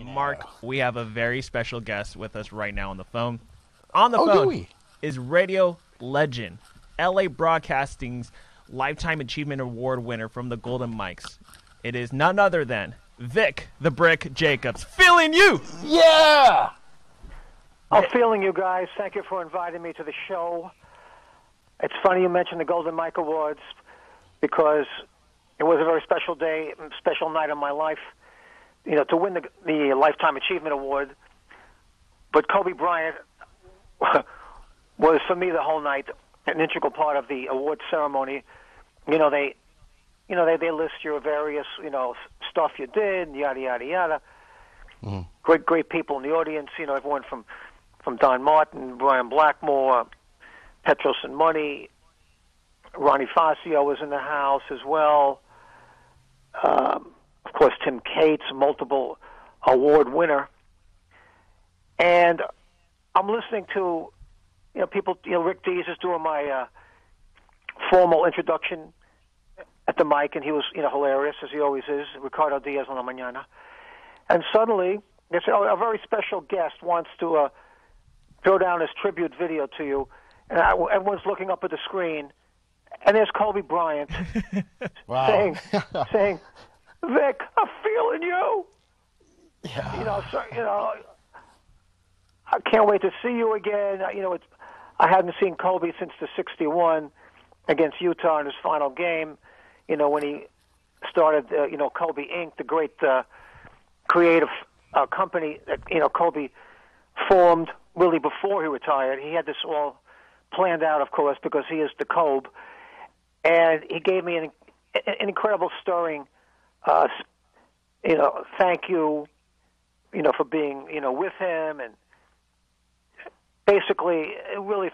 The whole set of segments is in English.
Mark, we have a very special guest with us right now on the phone. On the phone do we? is radio legend, LA Broadcasting's Lifetime Achievement Award winner from the Golden Mics. It is none other than Vic the Brick Jacobs. Feeling you! Yeah! I'm feeling you guys. Thank you for inviting me to the show. It's funny you mentioned the Golden Mike Awards because it was a very special day, special night in my life, to win the Lifetime Achievement Award. But Kobe Bryant was, for me, the whole night, an integral part of the award ceremony. They list your various, stuff you did, yada, yada, yada. Mm-hmm. Great people in the audience, everyone from Don Martin, Brian Blackmore, Petros and Money, Ronnie Fascio was in the house as well. Of course, Tim Cates, multiple award winner. And I'm listening to, people, Rick Dees is doing my formal introduction at the mic, and he was, hilarious, as he always is, Ricardo Diaz on la mañana. And suddenly, they said, a very special guest wants to throw down his tribute video to you. And everyone's looking up at the screen, and there's Kobe Bryant saying, Vic, I'm feeling you. Yeah. I can't wait to see you again. I hadn't seen Kobe since the 61 against Utah in his final game. When he started, Kobe Inc., the great creative company that Kobe formed really before he retired. He had this all planned out, of course, because he is the Kobe. And he gave me an incredible stirring, thank you, for being, with him. And basically, it really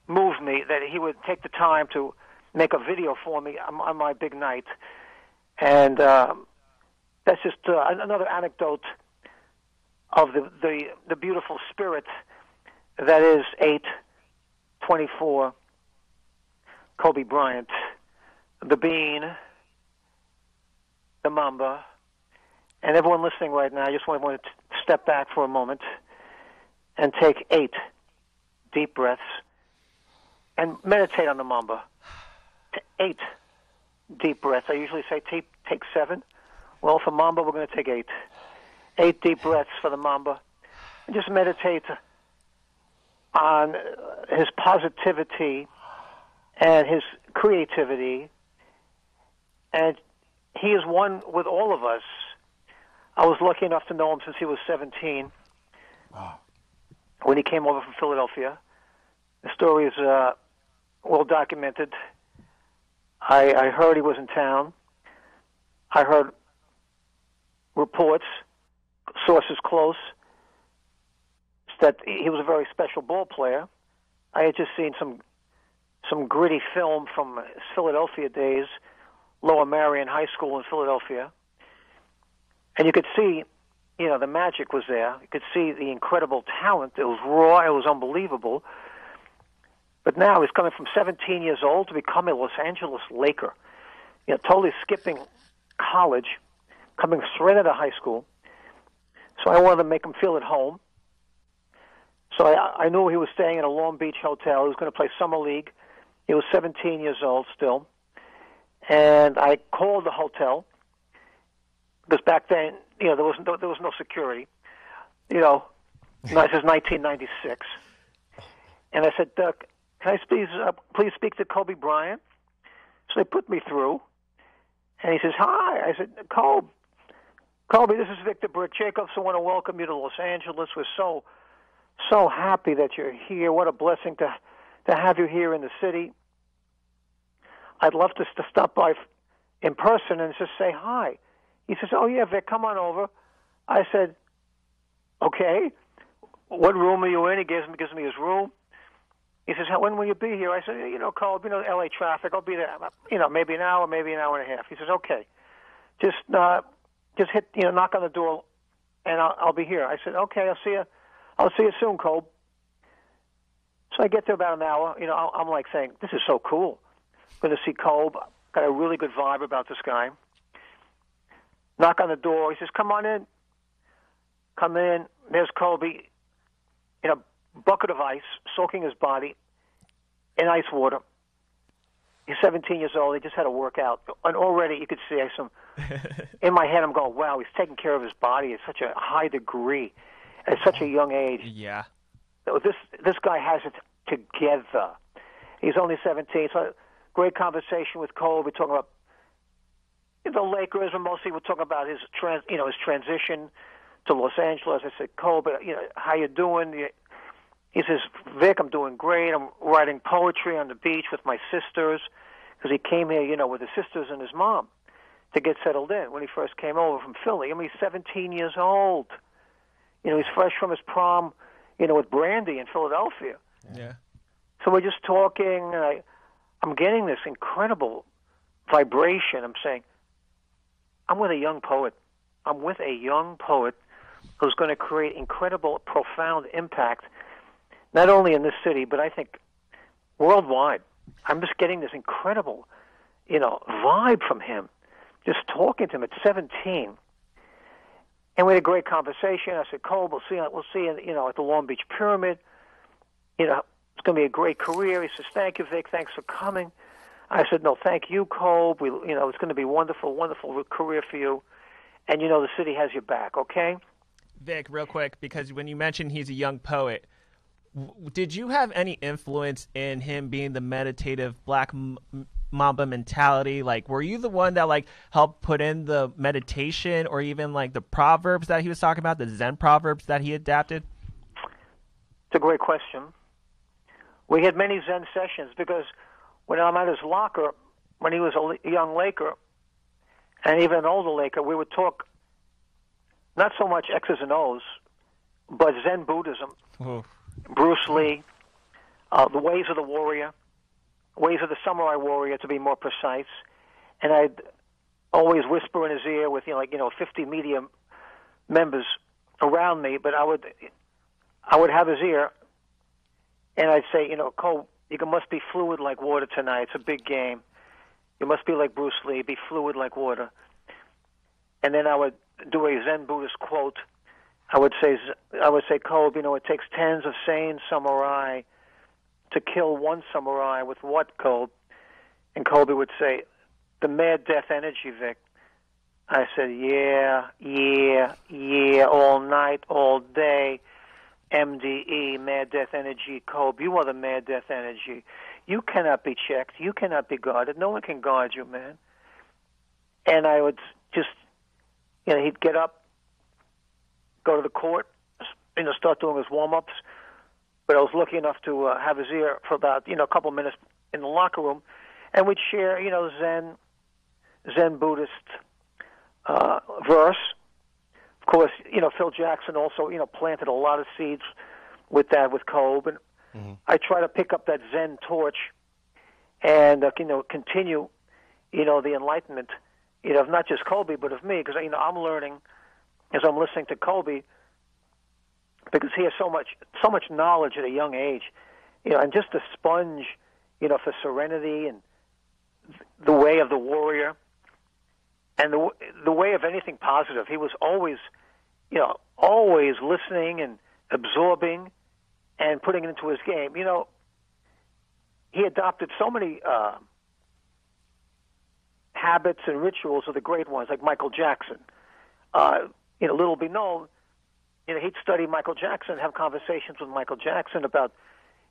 moved me that he would take the time to make a video for me on my big night. And that's just another anecdote of the beautiful spirit that is 8/24 Kobe Bryant, the Bean, the Mamba, and everyone listening right now. I just want to step back for a moment and take 8 deep breaths and meditate on the Mamba. 8 deep breaths. I usually say take 7. Well, for Mamba, we're going to take 8. 8 deep breaths for the Mamba. And just meditate on his positivity and his creativity. And he is one with all of us. I was lucky enough to know him since he was 17. Wow. When he came over from Philadelphia. The story is well documented. I heard he was in town. I heard reports, sources close, that he was a very special ball player. I had just seen some gritty film from his Philadelphia days, Lower Marion High School in Philadelphia. And you could see, the magic was there. You could see the incredible talent. It was raw. It was unbelievable. But now he's coming from 17 years old to become a Los Angeles Laker. Totally skipping college, coming straight out of high school. So I wanted to make him feel at home. So I knew he was staying in a Long Beach hotel. He was going to play Summer League. He was 17 years old still. And I called the hotel because back then, there was no security. This is 1996. And I said, can I please speak to Kobe Bryant? So they put me through. And he says, hi. I said, Kobe, this is Victor Brick Jacobs. I want to welcome you to Los Angeles. We're so happy that you're here. What a blessing to have you here in the city. I'd love to stop by in person and just say hi. He says, oh, yeah, Vic, come on over. I said, okay. What room are you in? He gives me his room. He says, when will you be here? I said, Cole, L.A. traffic. I'll be there, maybe an hour, maybe an hour and a half. He says, okay. Just hit, knock on the door, and I'll be here. I said, okay, I'll see you soon, Cole. So I get there about an hour. I'm like saying, this is so cool. I'm going to see Cole. Got a really good vibe about this guy. Knock on the door. He says, "Come on in." Come in. There's Kobe in a bucket of ice, soaking his body in ice water. He's 17 years old. He just had a workout, and already you could see some. In my head, I'm going, "Wow, he's taking care of his body at such a high degree, at such a young age." Yeah. This guy has it together. He's only 17. So great conversation with Kobe, talking about the Lakers, and mostly we're talking about his transition to Los Angeles. I said, "Kobe, how you doing?" He says, "Vic, I'm doing great. I'm writing poetry on the beach with my sisters," because he came here, with his sisters and his mom to get settled in when he first came over from Philly. I mean, he's 17 years old. He's fresh from his prom, with Brandy in Philadelphia. Yeah. So we're just talking, and I'm getting this incredible vibration. I'm saying, I'm with a young poet. I'm with a young poet who's going to create incredible, profound impact, not only in this city, but I think worldwide. I'm just getting this incredible, vibe from him, just talking to him at 17. And we had a great conversation. I said, "Cole, we'll see you, at the Long Beach Pyramid. It's going to be a great career." He says, "Thank you, Vic. Thanks for coming." I said, "No, thank you, Cole. It's going to be a wonderful, wonderful career for you. And, the city has your back, okay?" Vic, real quick, because when you mentioned he's a young poet, did you have any influence in him being the meditative Black Mamba mentality? Like, were you the one that helped put in the meditation, or even the proverbs that he was talking about, the Zen proverbs that he adapted? It's a great question. We had many Zen sessions because when I'm at his locker, when he was a young Laker, and even an older Laker, we would talk not so much X's and O's, but Zen Buddhism, Bruce Lee, the ways of the warrior, ways of the samurai warrior, to be more precise. And I'd always whisper in his ear with 50 media members around me, but I would have his ear, and I'd say, "Cole, you must be fluid like water tonight. It's a big game. You must be like Bruce Lee, be fluid like water." And then I would do a Zen Buddhist quote. I would say, "Kobe, it takes tens of sane samurai to kill one samurai with what, Kobe?" And Kobe would say, "The mad death energy, Vic." I said, yeah, all night, all day. MDE, mad death energy, Kobe. You are the mad death energy. You cannot be checked. You cannot be guarded. No one can guard you, man. And I would just, he'd get up, go to the court, start doing his warm-ups. But I was lucky enough to have his ear for about, a couple minutes in the locker room. And we'd share, Zen Buddhist verse. Of course, Phil Jackson also, planted a lot of seeds with that, with Kobe. And I try to pick up that Zen torch and, continue, the enlightenment, of not just Kobe, but of me, because, I'm learning as I'm listening to Kobe, because he has so much knowledge at a young age, and just a sponge, for serenity and the way of the warrior and the way of anything positive. He was always, always listening and absorbing and putting it into his game. He adopted so many habits and rituals of the great ones, like Michael Jackson. Little be known, he'd study Michael Jackson, have conversations with Michael Jackson about,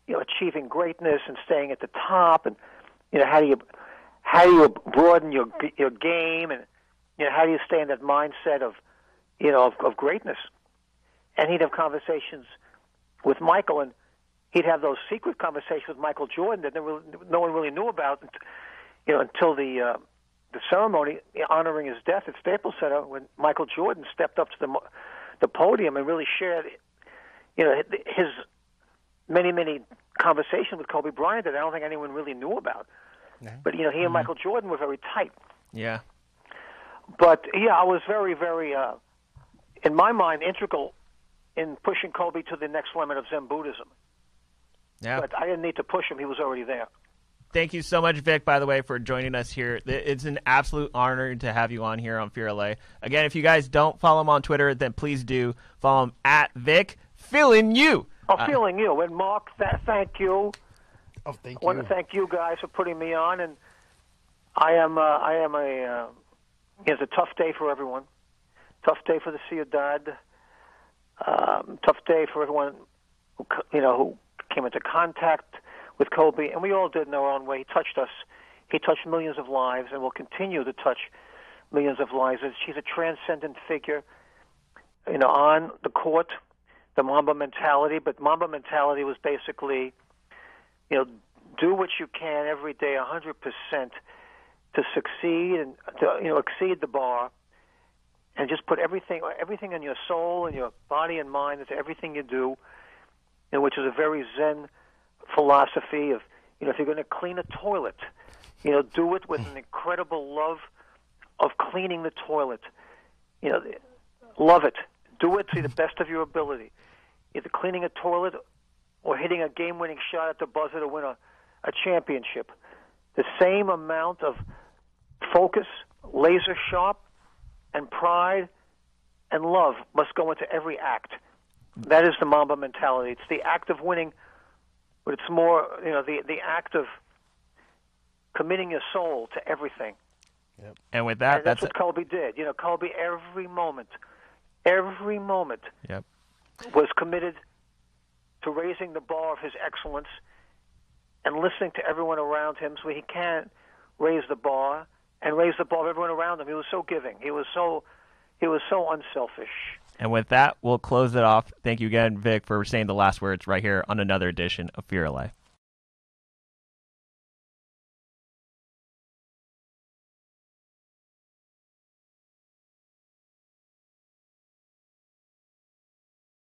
achieving greatness and staying at the top, and how do you broaden your game, and how do you stay in that mindset of greatness. And he'd have conversations with Michael, and he'd have those secret conversations with Michael Jordan that no one really knew about, until the ceremony honoring his death at Staples Center, when Michael Jordan stepped up to the podium and really shared, his many conversations with Kobe Bryant that I don't think anyone really knew about. Yeah. But he and Michael Jordan were very tight. Yeah. But I was very, very, in my mind, integral in pushing Kobe to the next limit of Zen Buddhism. Yeah. But I didn't need to push him; he was already there. Thank you so much, Vic, by the way, for joining us here. It's an absolute honor to have you on here on Fear LA. Again, if you guys don't follow him on Twitter, then please do. Follow him at Vic Feeling You. Oh, Feeling You. And Mark, thank you. Oh, thank I want you. to thank you guys for putting me on. And it's a tough day for everyone. Tough day for the Ciudad. Tough day for everyone who came into contact with Kobe, and we all did in our own way. He touched us. He touched millions of lives and will continue to touch millions of lives. She's a transcendent figure, on the court, the Mamba mentality. But Mamba mentality was basically, do what you can every day 100% to succeed and to, exceed the bar, and just put everything in your soul and your body and mind into everything you do, which is a very Zen philosophy of, if you're going to clean a toilet, do it with an incredible love of cleaning the toilet. Love it. Do it to the best of your ability. Either cleaning a toilet or hitting a game-winning shot at the buzzer to win a championship. The same amount of focus, laser sharp, and pride and love must go into every act. That is the Mamba mentality. It's the act of winning, but it's more, the act of committing your soul to everything. Yep. And with that, that's what Kobe did. Kobe every moment, yep, was committed to raising the bar of his excellence and listening to everyone around him so he can raise the bar and raise the bar of everyone around him. He was so giving. He was so unselfish. And with that, we'll close it off. Thank you again, Vic, for saying the last words right here on another edition of Fear LA.